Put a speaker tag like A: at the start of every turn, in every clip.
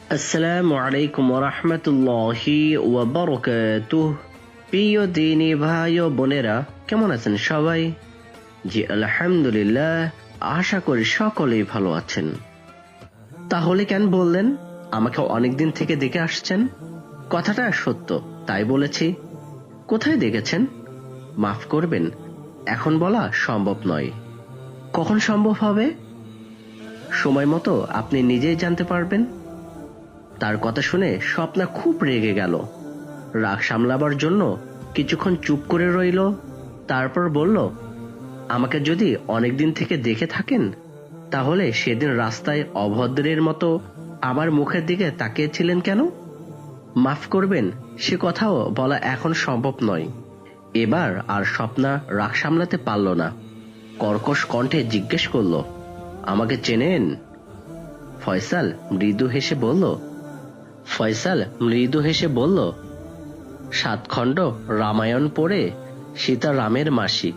A: আসসালামু আলাইকুম ওয়া রাহমাতুল্লাহি ওয়া বারাকাতুহু। প্রিয় দিনী ভাই ও বোনেরা, কেমন আছেন সবাই? জি আলহামদুলিল্লাহ, আশা করি সকলেই ভালো আছেন। তাহলে কেন বললেন আমাকে অনেকদিন থেকে দেখে আসছেন? কথাটা সত্য, তাই বলেছি। কোথায় দেখেছেন? মাফ করবেন, এখন বলা সম্ভব নয়। কখন সম্ভব হবে? সময় মতো আপনি নিজেই জানতে পারবেন। তার কথা শুনে স্বপ্না খুব রেগে গেল। রাগ সামলাবার জন্য কিছুক্ষণ চুপ করে রইল, তারপর বলল, আমাকে যদি অনেকদিন থেকে দেখে থাকেন তাহলে সেদিন রাস্তায় অভদ্রের মতো আমার মুখের দিকে তাকিয়েছিলেন কেন? মাফ করবেন, সে কথাও বলা এখন সম্ভব নয়। এবার আর স্বপ্না রাগ সামলাতে পারল না। কর্কশ কণ্ঠে জিজ্ঞেস করল, আমাকে চেনেন? ফয়সাল মৃদু হেসে বলল, 7 খণ্ড রামায়ণ পড়ে সীতা রামের মাসি।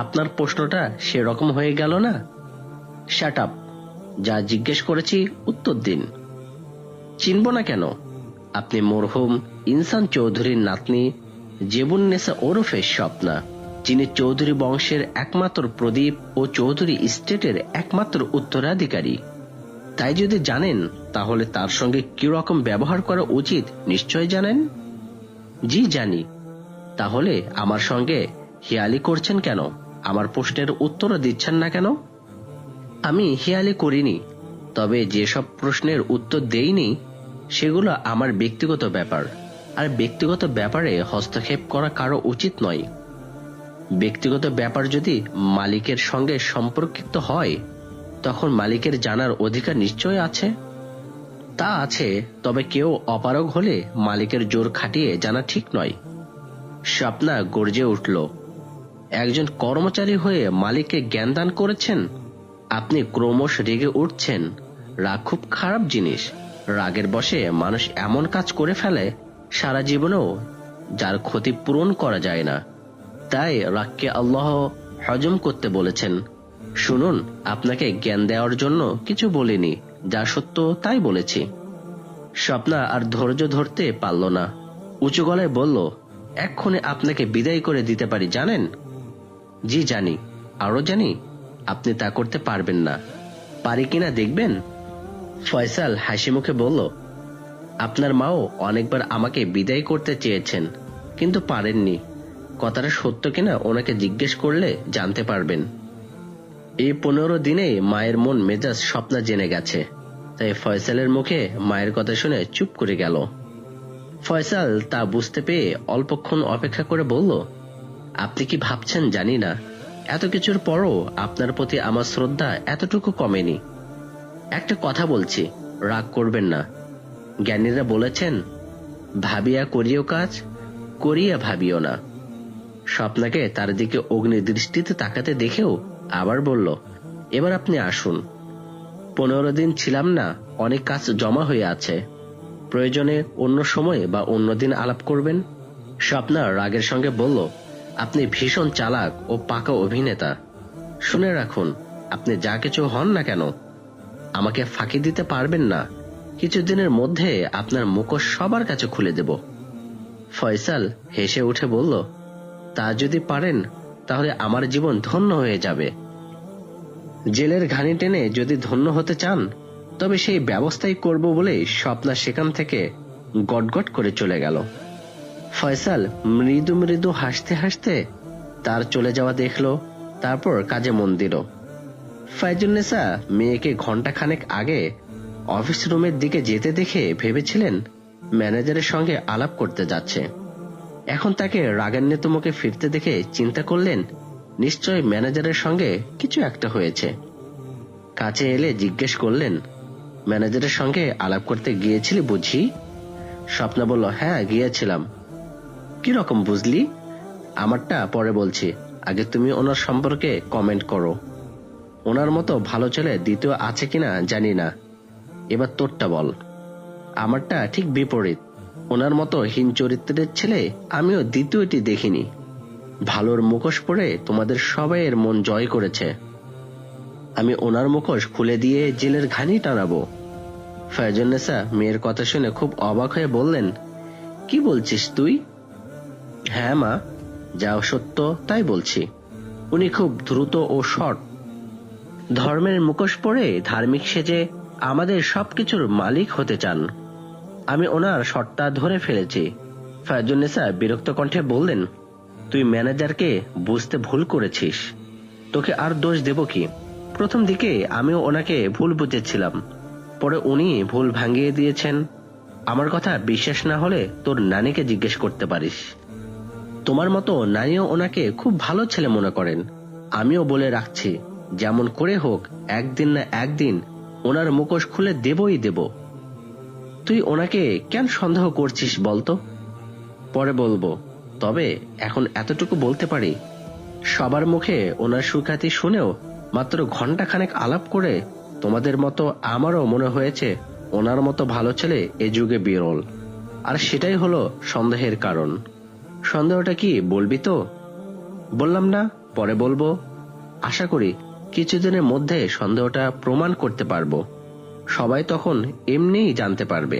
A: আপনার প্রশ্নটা সেরকম হয়ে গেল না? শাট আপ, যা জিজ্ঞেস করেছি উত্তর দিন। চিনব না কেন? আপনি মরহুম ইনসান চৌধুরীর নাতনি জেবুন্নেসা ওরফে স্বপ্না, যিনি চৌধুরী বংশের একমাত্র প্রদীপ ও চৌধুরী স্টেটের একমাত্র উত্তরাধিকারী। তাই যদি জানেন তাহলে তার সঙ্গে কিরকম ব্যবহার করা উচিত নিশ্চয় জানেন। জি জানি। তাহলে আমার সঙ্গে হেয়ালি করছেন কেন? আমার প্রশ্নের উত্তরও দিচ্ছেন না কেন? আমি হেয়ালি করিনি, তবে যেসব প্রশ্নের উত্তর দেইনি সেগুলো আমার ব্যক্তিগত ব্যাপার, আর ব্যক্তিগত ব্যাপারে হস্তক্ষেপ করা কারো উচিত নয়। ব্যক্তিগত ব্যাপার যদি মালিকের সঙ্গে সম্পর্কিত হয় তখন মালিকের জানার অধিকার নিশ্চয় আছে। তা আছে, তবে কেউ অপারগ হলে মালিকের জোর খাটিয়ে জানা ঠিক নয়। স্বপ্না গর্জে উঠল, একজন কর্মচারী হয়ে মালিককে জ্ঞান দান করেছেন? আপনি ক্রমশ রেগে উঠছেন। রাগ খুব খারাপ জিনিস। রাগের বশে মানুষ এমন কাজ করে ফেলে সারা জীবনেও যার ক্ষতি পূরণ করা যায় না। তাই রাগকে আল্লাহ হজম করতে বলেছেন। শুনুন, আপনাকে জ্ঞান দেওয়ার জন্য কিছু বলিনি, যা সত্য তাই বলেছি। স্বপ্না আর ধৈর্য ধরতে পারল না, উঁচু গলায় বলল, এক্ষুনি আপনাকে বিদায় করে দিতে পারি, জানেন? জি জানি, আরো জানি আপনি তা করতে পারবেন না। পারি কিনা দেখবেন। ফয়সাল হাসি মুখে বলল, আপনার মাও অনেকবার আমাকে বিদায় করতে চেয়েছেন, কিন্তু পারেননি। কথাটা সত্য কিনা ওনাকে জিজ্ঞেস করলে জানতে পারবেন। এই 15 দিনে মায়ের মন মেজাজ স্বপ্না জেনে গেছে, তাই ফয়সালের মুখে মায়ের কথা শুনে চুপ করে গেল। ফয়সাল তা বুঝতে পেয়ে অল্পক্ষণ অপেক্ষা করে বলল, আপনি কি ভাবছেন জানি না, এত কিছুর পরও আপনার প্রতি আমার শ্রদ্ধা এতটুকু কমেনি। একটা কথা বলছি, রাগ করবেন না। জ্ঞানীরা বলেছেন, ভাবিয়া করিও কাজ, করিয়া ভাবিও না। স্বপ্নাকে তার দিকে অগ্নি দৃষ্টিতে তাকাতে দেখেও আবার বলল, এবার আপনি আসুন। 15 দিন ছিলাম না, অনেক কাজ জমা হয়ে আছে। প্রয়োজনে অন্য সময় বা অন্য দিন আলাপ করবেন। স্বপ্না রাগের সঙ্গে বলল, আপনি ভীষণ চালাক ও পাকা অভিনেতা। শুনে রাখুন, আপনি যা কিছু হন না কেন আমাকে ফাঁকি দিতে পারবেন না। কিছুদিনের মধ্যে আপনার মুখোশ সবার কাছে খুলে দেব। ফয়সাল হেসে উঠে বলল, তা যদি পারেন তাহলে আমার জীবন ধন্য হয়ে যাবে। জেলের ঘানি টেনে যদি ধন্য হতে চান তবে সেই ব্যবস্থাই করব বলে স্বপ্না সেখান থেকে গটগট করে চলে গেল। ফয়সাল মৃদু মৃদু হাসতে হাসতে তার চলে যাওয়া দেখল, তারপর কাজে মন দিল। ফাইজুন্নেসা মেয়েকে ঘণ্টাখানেক আগে অফিস রুমের দিকে যেতে দেখে ভেবেছিলেন ম্যানেজারের সঙ্গে আলাপ করতে যাচ্ছে। এখন তাকে রাগান্বিত মুখে ফিরতে দেখে চিন্তা করলেন, নিশ্চয় ম্যানেজারের সঙ্গে কিছু একটা হয়েছে। কাছে এলে জিজ্ঞেস করলেন, ম্যানেজারের সঙ্গে আলাপ করতে গিয়েছিলি বুঝি? স্বপ্না বলল, হ্যাঁ গিয়েছিলাম। কিরকম বুঝলি? আমারটা পরে বলছি, আগে তুমি ওনার সম্পর্কে কমেন্ট করো। ওনার মতো ভালো ছেলে দ্বিতীয় আছে কিনা জানি না, এবার তোরটা বল। আমারটা ঠিক বিপরীত। ওনার মতো হীন চরিত্রের ছেলে আমিও দ্বিতীয়টি দেখিনি। ভালোর মুখোশ পরে তোমাদের সবাইয়ের মন জয় করেছে। আমি ওনার মুখোশ খুলে দিয়ে জেলের ঘানি টানাবো। ফায়জুন্নেসা মেয়ের কথা শুনে খুব অবাক হয়ে বললেন, কি বলছিস তুই? হ্যাঁ মা, যা সত্য তাই বলছি। উনি খুব দ্রুত ও সৎ। ধর্মের মুখোশ পরে ধার্মিক সেজে আমাদের সবকিছুর মালিক হতে চান। আমি ওনার সৎটা ধরে ফেলেছি। ফায়জুন্নেসা বিরক্ত কণ্ঠে বললেন, তুই ম্যানেজারকে বুঝতে ভুল করেছিস। তোকে আর দোষ দেব কি? প্রথম দিকে আমিও ওনাকে ভুল বুঝেছিলাম, পরে উনি ভুল ভাঙিয়ে দিয়েছেন। আমার কথা বিশ্বাস না হলে তোর নানিকে জিজ্ঞেস করতে পারিস। তোমার মতো নানিও ওনাকে খুব ভালো ছেলে মনে করেন। আমিও বলে রাখছি, যেমন করে হোক একদিন না একদিন ওনার মুখোশ খুলে দেবই দেব। তুই ওনাকে কেন সন্দেহ করছিস বলতো? পরে বলবো, তবে এখন এতটুকু বলতে পারি, সবার মুখে ওনার সুখ্যাতি শুনেও মাত্র ঘন্টাখানেক আলাপ করে তোমাদের মতো আমারও মনে হয়েছে ওনার মতো ভালো ছেলে এ যুগে বিরল। আর সেটাই হলো সন্দেহের কারণ। সন্দেহটা কি বলবি তো? বললাম না, পরে বলবো। আশা করি কিছুদিনের মধ্যে সন্দেহটা প্রমাণ করতে পারবো। সবাই তখন এমনিই জানতে পারবে।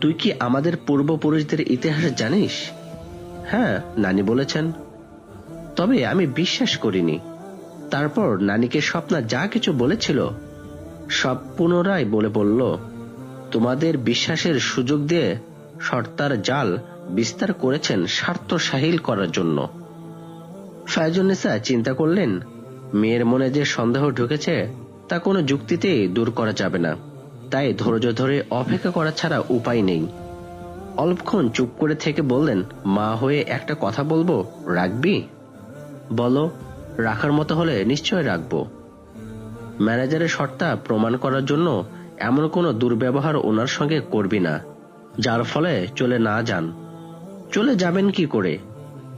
A: তুই কি আমাদের পূর্বপুরুষদের ইতিহাস জানিস? হ্যাঁ, নানি বলেছেন। তবে আমি বিশ্বাস করিনি। তারপর নানিকে স্বপ্না যা কিছু বলেছিল সব পুনরায় বলে বলল। তোমাদের বিশ্বাসের সুযোগ দিয়ে সর্তার জাল বিস্তার করেছেন স্বার্থ সাহিল করার জন্য। ফায়জুন্নেসা চিন্তা করলেন, মেয়ের মনে যে সন্দেহ ঢুকেছে তা কোনো যুক্তিতেই দূর করা যাবে না। তাই ধৈর্য ধরে অপেক্ষা করা ছাড়া উপায় নেই। অল্পক্ষণ চুপ করে থেকে বললেন, মা হয়ে একটা কথা বলবো, রাখবি? বলো। রাখার মতো হলে নিশ্চয় রাখবো। ম্যানেজারের সত্তা প্রমাণ করার জন্য এমন কোনো দুর্ব্যবহার ওনার সঙ্গে করবি না, যার ফলে চলে না যান। চলে যাবেন কি করে?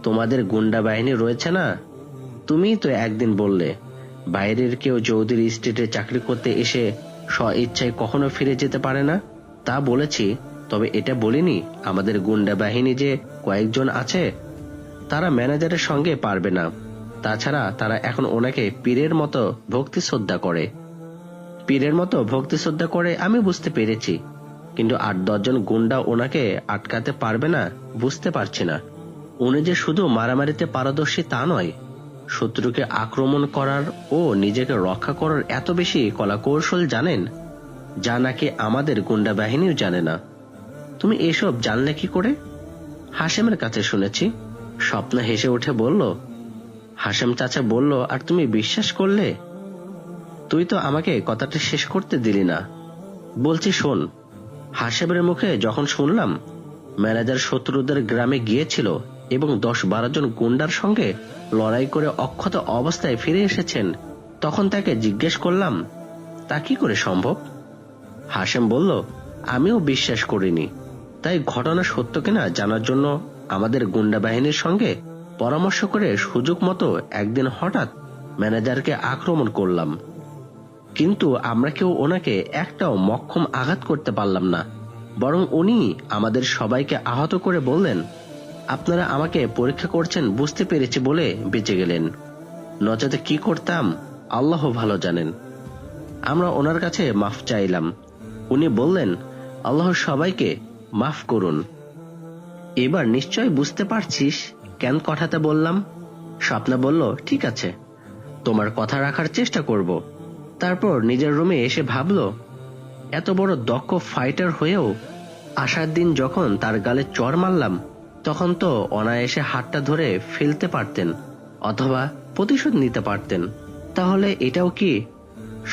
A: তোমাদের গুন্ডা বাহিনী রয়েছে না? তুমি তো একদিন বললে বাইরের কেউ চৌধুরী স্টেটে চাকরি করতে এসে স্ব ইচ্ছায় কখনো ফিরে যেতে পারে না। তা বলেছি, তবে এটা বলিনি আমাদের গুন্ডা বাহিনী যে কয়েকজন আছে তারা ম্যানেজারের সঙ্গে পারবে না। তাছাড়া তারা এখন ওনাকে পীরের মতো ভক্তি শ্রদ্ধা করে। পীরের মতো ভক্তি শ্রদ্ধা করে আমি বুঝতে পেরেছি, কিন্তু 8-10 জন গুন্ডা ওনাকে আটকাতে পারবে না বুঝতে পারছি না। উনি যে শুধু মারামারিতে পারদর্শী তা নয়, শত্রুকে আক্রমণ করার ও নিজেকে রক্ষা করার এত বেশি কলাকৌশল জানেন, যা নাকি আমাদের গুন্ডা বাহিনীও জানে না। তুমি এসব জানলে কি করে? হাশেমের কাছে শুনেছি। স্বপ্না হেসে উঠে বলল, হাশেম চাচা বলল আর তুমি বিশ্বাস করলে? তুই তো আমাকে কথাটা শেষ করতে দিলি না। বলছি শোন। হাশেমের মুখে যখন শুনলাম ম্যানেজার শত্রুদের গ্রামে গিয়েছিল এবং 10-12 জন গুন্ডার সঙ্গে লড়াই করে অক্ষত অবস্থায় ফিরে এসেছেন, তখন তাকে জিজ্ঞেস করলাম, তা কি করে সম্ভব? হাশেম বলল, আমিও বিশ্বাস করিনি। তাই ঘটনা সত্য কিনা জানার জন্য আমাদের গুন্ডা বাহিনীর সঙ্গে পরামর্শ করে সুযোগ মতো একদিন হঠাৎ ম্যানেজারকে আক্রমণ করলাম। কিন্তু আমরা কেউ ওনাকে একটাও মক্ষম আঘাত করতে পারলাম না, বরং উনি আমাদের সবাইকে আহত করে বললেন, আপনারা আমাকে পরীক্ষা করছেন বুঝতে পেরেছি বলে বেঁচে গেলেন, নচেত কি করতাম আল্লাহ ভালো জানেন। আমরা ওনার কাছে মাফ চাইলাম। উনি বললেন, আল্লাহ সবাইকে মাফ করুন। এবার নিশ্চয় বুঝতে পারছিস কেন কথাটা বললাম। স্বপ্না বলল, ঠিক আছে, তোমার কথা রাখার চেষ্টা করব। তারপর নিজের রুমে এসে ভাবল, এত বড় দক্ষ ফাইটার হয়েও আসার দিন যখন তার গালে চড় মারলাম তখন তো অনায়াসে হাতটা ধরে ফেলতে পারতেন অথবা প্রতিশোধ নিতে পারতেন। তাহলে এটাও কি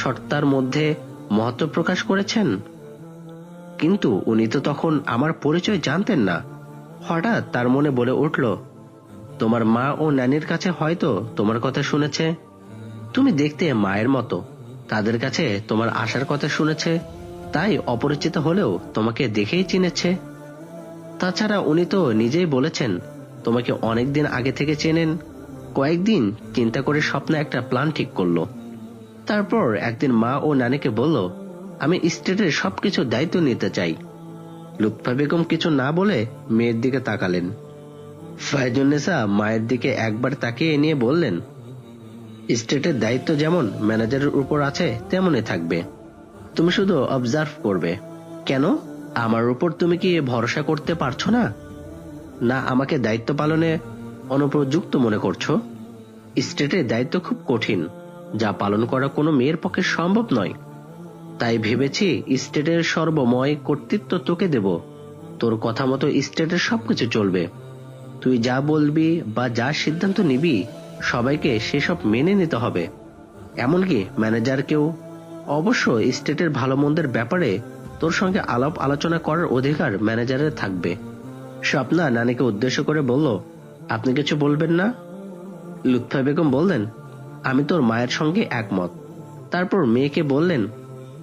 A: সত্তার মধ্যে মহত্ব প্রকাশ করেছেন? কিন্তু উনি তো তখন আমার পরিচয় জানতেন না। হঠাৎ তার মনে বলে উঠল, তোমার মা ও নানির কাছে হয়তো তোমার কথা শুনেছে। তুমি দেখতে মায়ের মতো, তাদের কাছে তোমার আসার কথা শুনেছে, তাই অপরিচিত হলেও তোমাকে দেখেই চিনেছে। তাছাড়া উনি তো নিজেই বলেছেন তোমাকে অনেকদিন আগে থেকে চেনেন। কয়েকদিন চিন্তা করে স্বপ্নে একটা প্ল্যান ঠিক করলো। তারপর একদিন মা ও নানিকে বলল, আমি স্টেটের সবকিছু দায়িত্ব নিতে চাই। লুৎফা বেগম কিছু না বলে মেয়ের দিকে তাকালেন। ফায়জুন্নেসা মায়ের দিকে একবার তাকিয়ে নিয়ে বললেন, স্টেটের দায়িত্ব যেমন ম্যানেজারের উপর আছে তেমনই থাকবে, তুমি শুধু অবজার্ভ করবে। কেন? আমার উপর তুমি কি ভরসা করতে পারছো না? না আমাকে দায়িত্ব পালনে অনুপযুক্ত মনে করছো? স্টেটের দায়িত্ব খুব কঠিন, যা পালন করা কোনো মেয়ের পক্ষে সম্ভব নয়। তাই ভেবেছি স্টেটের সর্বময় কর্তৃত্ব তোকে দেব। তোর কথা মতো স্টেটের সবকিছু চলবে। তুই যা বলবি বা যা সিদ্ধান্ত নিবি সবাইকে সেসব মেনে নিতে হবে, এমনকি ম্যানেজারকেও। অবশ্য স্টেটের ভালো মন্দের ব্যাপারে তোর সঙ্গে আলাপ আলোচনা করার অধিকার ম্যানেজারের থাকবে। স্বপ্না নানিকে উদ্দেশ্য করে বলল, আপনি কিছু বলবেন না? লুৎফা বেগম বললেন, আমি তোর মায়ের সঙ্গে একমত। তারপর মেয়েকে বললেন,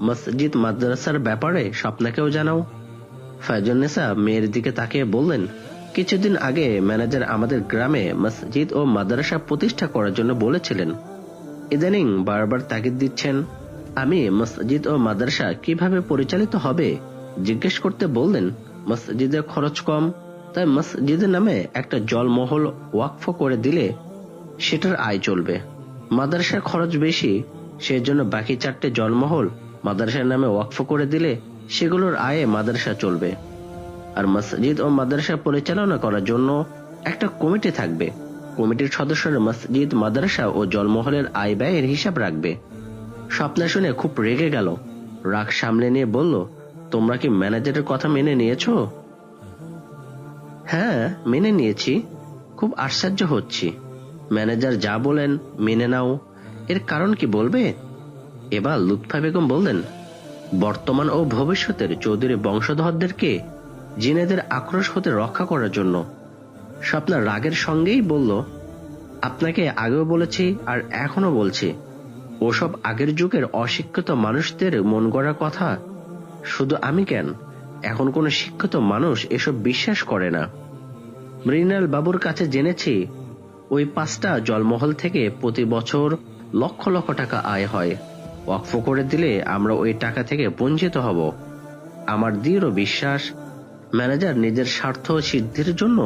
A: মসজিদ মাদ্রাসার ব্যাপারে স্বপ্নাকেও জানাও। ফায়জুন্নেসা মেয়ের দিকে তাকিয়ে বললেন, কিছুদিন আগে ম্যানেজার আমাদের গ্রামে মসজিদ ও মাদ্রাসা প্রতিষ্ঠা করার জন্য বলেছিলেন। ইদানিং বারবার তাগিদ দিচ্ছেন। আমি মসজিদ ও মাদ্রাসা কিভাবে পরিচালিত হবে জিজ্ঞেস করতে বললেন, মসজিদের খরচ কম, তাই মসজিদের নামে একটা জলমহল ওয়াকফ করে দিলে সেটার আয় চলবে। মাদ্রাসার খরচ বেশি, সেজন্য বাকি 4টে জলমহল মাদ্রাসার নামে ওয়াকফ করে দিলে সেগুলোর আয়ে মাদ্রাসা চলবে। আর মসজিদ ও মাদ্রাসা পরিচালনা করার জন্য একটা কমিটি থাকবে। কমিটির সদস্যরা মসজিদ, মাদ্রাসা ও জলমহলের আয় ব্যয়ের হিসাব রাখবে। স্বপ্না শুনে খুব রেগে গেল। রাগ সামলে নিয়ে বলল, তোমরা কি ম্যানেজারের কথা মেনে নিয়েছো? হ্যাঁ, মেনে নিয়েছি। খুব আশ্চর্য হচ্ছি। ম্যানেজার যা বলেন মেনে নাও। এর কারণ কি বলবে? এবার লুৎফা বেগম বললেন, বর্তমান ও ভবিষ্যতের চৌধুরী বংশধরদেরকে জিনেদের আক্রোশ হতে রক্ষা করার জন্য। স্বপ্না রাগের সঙ্গেই বলল, আপনাকে আগেও বলেছি আর এখনো বলছি, ওসব আগের যুগের অশিক্ষিত মানুষদের মন গড়া কথা। শুধু আমি কেন, এখন কোন শিক্ষিত মানুষ এসব বিশ্বাস করে না। মৃণাল বাবুর কাছে জেনেছি ওই 5টা জলমহল থেকে প্রতি বছর লক্ষ লক্ষ টাকা আয় হয়। ওয়াকফ করে দিলে আমরা ওই টাকা থেকে বঞ্চিত হব। আমার দৃঢ় বিশ্বাস ম্যানেজার নিজের স্বার্থ সিদ্ধির জন্য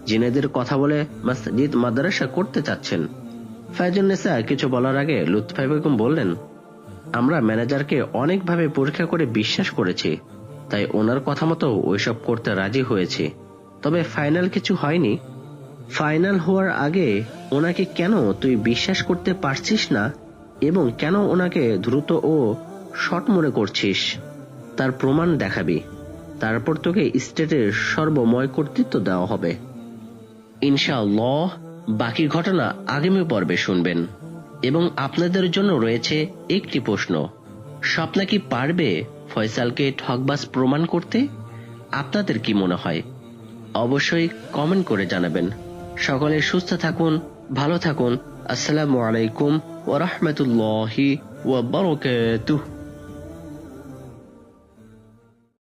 A: জিনেদের কথা বলে মসজিদ মাদ্রাসা করতে চাচ্ছেন। ফায়জুন্নেসা কিছু বলার আগে লুৎফা বেগম বললেন, আমরা ম্যানেজারকে অনেকভাবে পরীক্ষা করে বিশ্বাস করেছি, তাই ওনার কথা মতো ওইসব করতে রাজি হয়েছে। তবে ফাইনাল কিছু হয়নি। ফাইনাল হওয়ার আগে ওনাকে কেন তুই বিশ্বাস করতে পারছিস না এবং কেন ওনাকে দ্রুত ও শর্ট মনে করছিস তার প্রমাণ দেখাবি। তারপর তোকে স্টেটের সর্বময় কর্তৃত্ব দেওয়া হবে। ইনশাআল্লাহ বাকি ঘটনা আগামী পর্বে শুনবেন। এবং আপনাদের জন্য রয়েছে একটি প্রশ্ন, স্বপ্না কি পারবে ফয়সালকে ঠকবাজ প্রমাণ করতে? আপনাদের কি মনে হয়? অবশ্যই কমেন্ট করে জানাবেন। সকলে সুস্থ থাকুন, ভালো থাকুন। আসসালামু আলাইকুম ওয়া রাহমাতুল্লাহি ওয়া বারাকাতুহু।